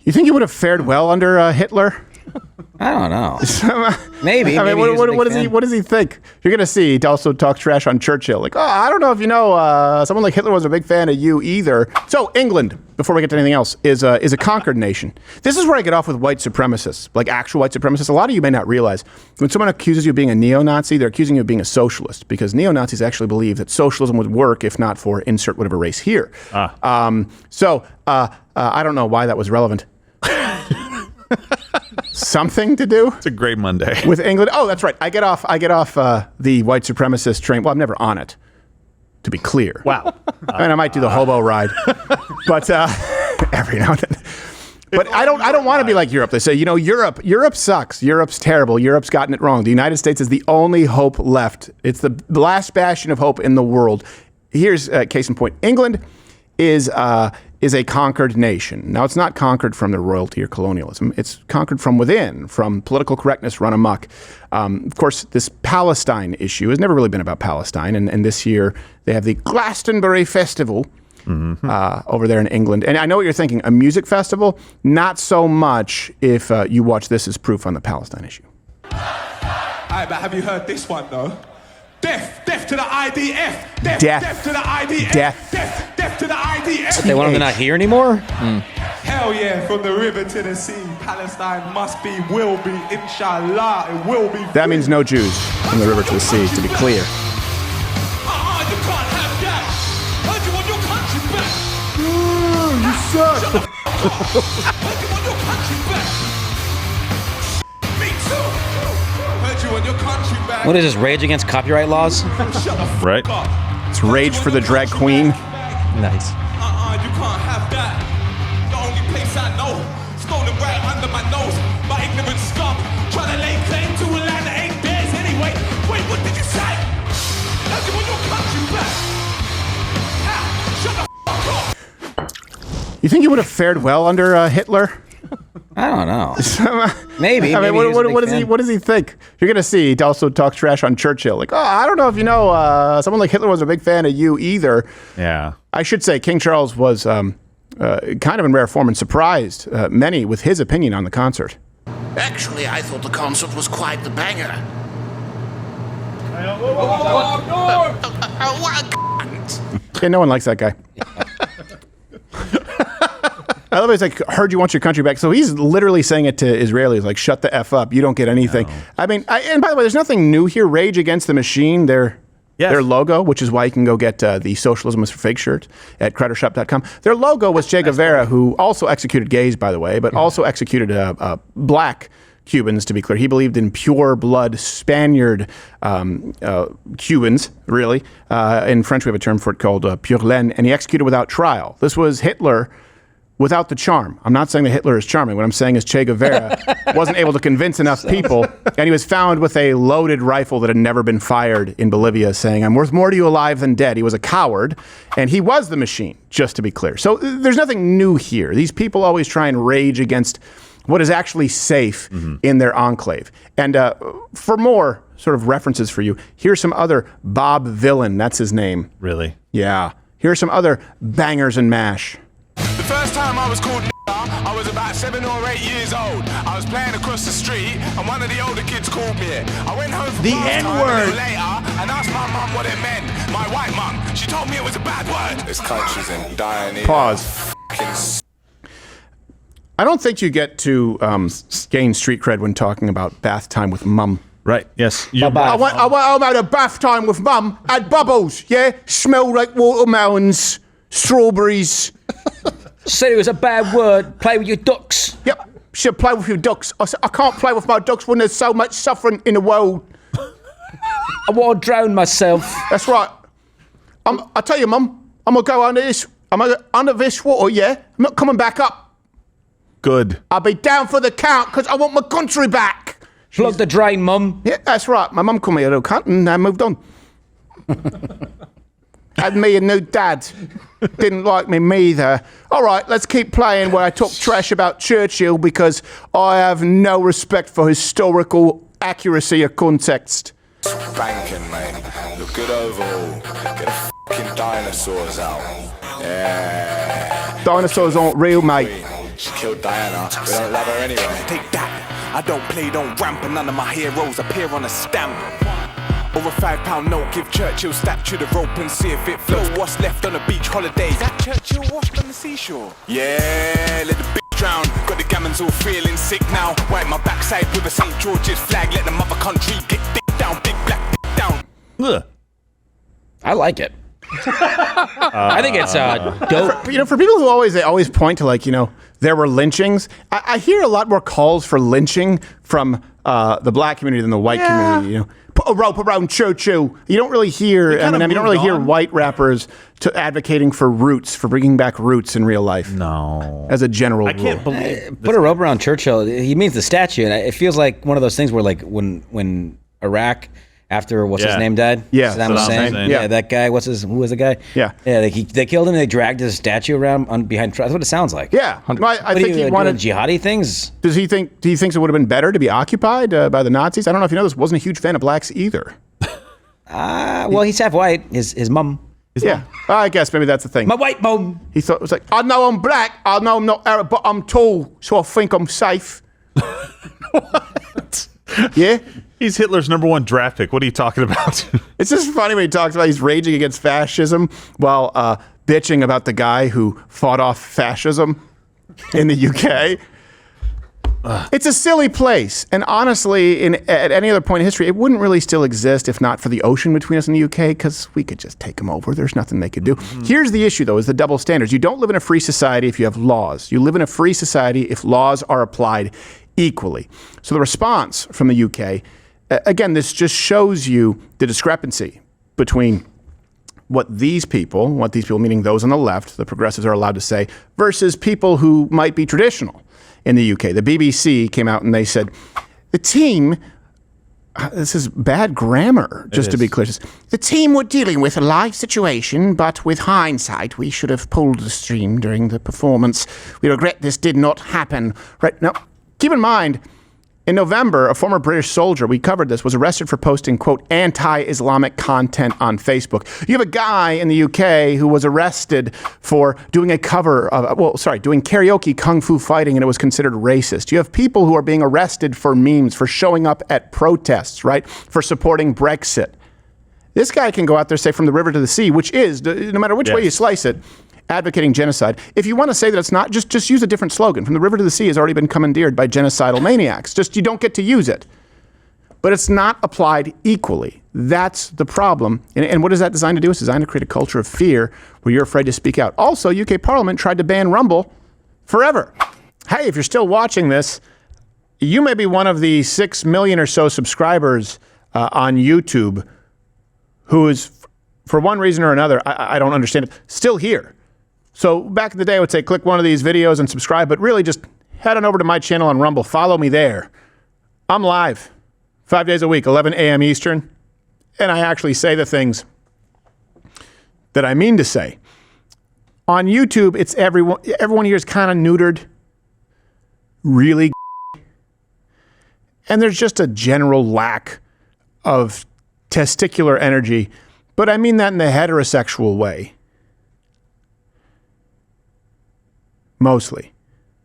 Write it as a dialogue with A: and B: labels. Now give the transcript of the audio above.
A: You think you would have fared well under Hitler?
B: I don't know. Maybe.
A: I mean,
B: maybe
A: what does he think? You're going to see. He also talks trash on Churchill. Like, oh, I don't know if you know, someone like Hitler wasn't a big fan of you either. So England, before we get to anything else, is a conquered nation. This is where I get off with white supremacists, like actual white supremacists. A lot of you may not realize when someone accuses you of being a neo-Nazi, they're accusing you of being a socialist because neo-Nazis actually believe that socialism would work if not for insert whatever race here. I don't know why that was relevant. Something to do?
C: It's a great Monday.
A: With England. Oh, that's right. I get off the white supremacist train. Well, I'm never on it, to be clear.
C: Wow.
A: I might do the hobo ride. But every now and then. But I don't want to be like Europe. They say, Europe sucks. Europe's terrible. Europe's gotten it wrong. The United States is the only hope left. It's the last bastion of hope in the world. Here's a case in point. England is a conquered nation. Now, it's not conquered from the royalty or colonialism. It's conquered from within, from political correctness run amok. Of course, this Palestine issue has never really been about Palestine. And this year, they have the Glastonbury Festival over there in England. And I know what you're thinking, a music festival? Not so much if you watch this as proof on the Palestine issue.
D: All right, but have you heard this one, though? Death to the IDF. Death to the IDF. Death to the IDF.
B: They want them to not hear anymore?
D: Hell yeah, from the river to the sea. Palestine must be, will be, inshallah, it will be.
A: That means no Jews from the river to the sea, to be clear.
D: You can't have that. Heard you want your country back.
A: You suck.
D: Heard you want your country back. Me too. Heard you want your country back.
B: What is this, rage against copyright laws?
C: Right.
A: It's rage for the drag queen.
B: Nice.
D: You can't have that. The only place I know, stolen right under my nose. My ignorant scum, trying to lay claim to a land that ain't theirs anyway. Wait, what did you say? How do you want your country back? Shut the fuck up.
A: You think you would have fared well under Hitler?
B: I don't know. Maybe.
A: I mean,
B: maybe
A: what does he think? You're going to see. He also talks trash on Churchill. Like, oh, I don't know if you know, someone like Hitler wasn't a big fan of you either.
C: Yeah.
A: I should say King Charles was kind of in rare form and surprised many with his opinion on the concert.
E: Actually, I thought the concert was quite the banger. What a cunt.
A: Yeah, no one likes that guy. I love it. He's like, heard you want your country back. So he's literally saying it to Israelis, like, shut the F up. You don't get anything. No. I mean, and by the way, there's nothing new here. Rage Against the Machine, their logo, which is why you can go get the Socialism is for Fake shirt at CrowderShop.com. Their logo was Che Guevara, who also executed gays, by the way, but also executed black Cubans, to be clear. He believed in pure blood Spaniard Cubans, really. In French, we have a term for it called pure laine, and he executed without trial. This was Hitler without the charm. I'm not saying that Hitler is charming. What I'm saying is Che Guevara wasn't able to convince enough people, and he was found with a loaded rifle that had never been fired in Bolivia, saying, I'm worth more to you alive than dead. He was a coward, and he was the machine, just to be clear. So there's nothing new here. These people always try and rage against what is actually safe in their enclave. And for more sort of references for you, here's some other Bob Vylan. That's his name.
C: Really?
A: Yeah. Here's some other bangers and mash.
D: The first time I was called I was about 7 or 8 years old. I was playing across the street and one of the older kids called me it. I went home for
A: the
D: N-word later and asked my mum what it meant. My white mum. She told me it was a bad word. This country's in dire need.
A: Pause. I don't think you get to gain street cred when talking about bath time with mum.
C: Right, yes.
A: I went a bath time with mum. Had bubbles, yeah? Smelled like watermelons, strawberries.
B: Said it was a bad word. Play with your ducks.
A: Yep, should play with your ducks. I said, I can't play with my ducks when there's so much suffering in the world.
B: I want to drown myself.
A: That's right. I tell you, mum, I'm going to go under this. I'm going to go under this water, yeah? I'm not coming back up.
C: Good.
A: I'll be down for the count because I want my country back.
B: Plug the drain, mum.
A: Yeah, that's right. My mum called me a little cunt and I moved on. Had me a new dad. Didn't like me either. All right, let's keep playing where I talk trash about Churchill because I have no respect for historical accuracy or context.
D: Banking, mate. Look good overall. Get the fucking dinosaurs out. Yeah.
A: Dinosaurs aren't real, mate.
D: She killed Diana. We don't love her anyway. Take that. I don't play, don't ramp, and none of my heroes appear on a stamp. Or a £5 note, give Churchill statue the rope and see if it flows. What's left on a beach holiday? Is that Churchill washed on the seashore? Yeah, let the bitch drown. Got the gammons all feeling sick now. Wipe my backside with a St. George's flag. Let the mother country get dick down, big black dick down.
C: Ugh.
B: I like it. I think it's dope.
A: For people who always point to, like, there were lynchings. I hear a lot more calls for lynching from the black community than the white community. Put a rope around Churchill. You don't really hear. I mean, you don't really hear white rappers advocating for roots, for bringing back roots in real life.
C: No,
A: as a general rule.
C: I can't believe.
B: Put a rope around Churchill. He means the statue, and it feels like one of those things where, like, when Iraq. After what's his name died?
A: Yeah,
B: Saddam Hussein. Yeah, that guy. Who was the guy?
A: Yeah,
B: they killed him. They dragged his statue around behind. That's what it sounds like.
A: Yeah, I think he wanted
B: jihadi things.
A: Do he think it would have been better to be occupied by the Nazis? I don't know if you know this. Wasn't a huge fan of blacks either.
B: Well, he's half white. His mum.
A: I guess maybe that's the thing.
B: My white mum.
A: He thought it was like, I know I'm black. I know I'm not Arab, but I'm tall, so I think I'm safe.
C: What?
A: Yeah.
C: He's Hitler's #1 draft pick. What are you talking about?
A: It's just funny when he talks about he's raging against fascism while bitching about the guy who fought off fascism in the UK. It's a silly place. And honestly, at any other point in history, it wouldn't really still exist if not for the ocean between us and the UK, because we could just take them over. There's nothing they could do. Here's the issue, though, is the double standards. You don't live in a free society if you have laws. You live in a free society if laws are applied equally. So the response from the UK, again, this just shows you the discrepancy between what these people, meaning those on the left, the progressives are allowed to say, versus people who might be traditional in the UK. The BBC came out and they said, the team, this is bad grammar, just to be clear. The team were dealing with a live situation, but with hindsight, we should have pulled the stream during the performance. We regret this did not happen. Right now, keep in mind, in November, a former British soldier, we covered this, was arrested for posting, quote, anti-Islamic content on Facebook. You have a guy in the UK who was arrested for doing a cover of, doing karaoke kung fu fighting, and it was considered racist. You have people who are being arrested for memes, for showing up at protests, right? For supporting Brexit. This guy can go out there, say, from the river to the sea, which is, no matter which way you slice it, advocating genocide. If you want to say that it's not, just use a different slogan. From the river to the sea has already been commandeered by genocidal maniacs. Just, you don't get to use it. But it's not applied equally. That's the problem. And what is that designed to do? It's designed to create a culture of fear where you're afraid to speak out. Also, UK Parliament tried to ban Rumble forever. Hey, if you're still watching this, you may be one of the 6 million or so subscribers on YouTube who is, for one reason or another, I don't understand it, still here. So back in the day, I would say click one of these videos and subscribe, but really just head on over to my channel on Rumble. Follow me there. I'm live 5 days a week, 11 a.m. Eastern, and I actually say the things that I mean to say. On YouTube, it's everyone here is kind of neutered, really, and there's just a general lack of testicular energy, but I mean that in the heterosexual way. Mostly.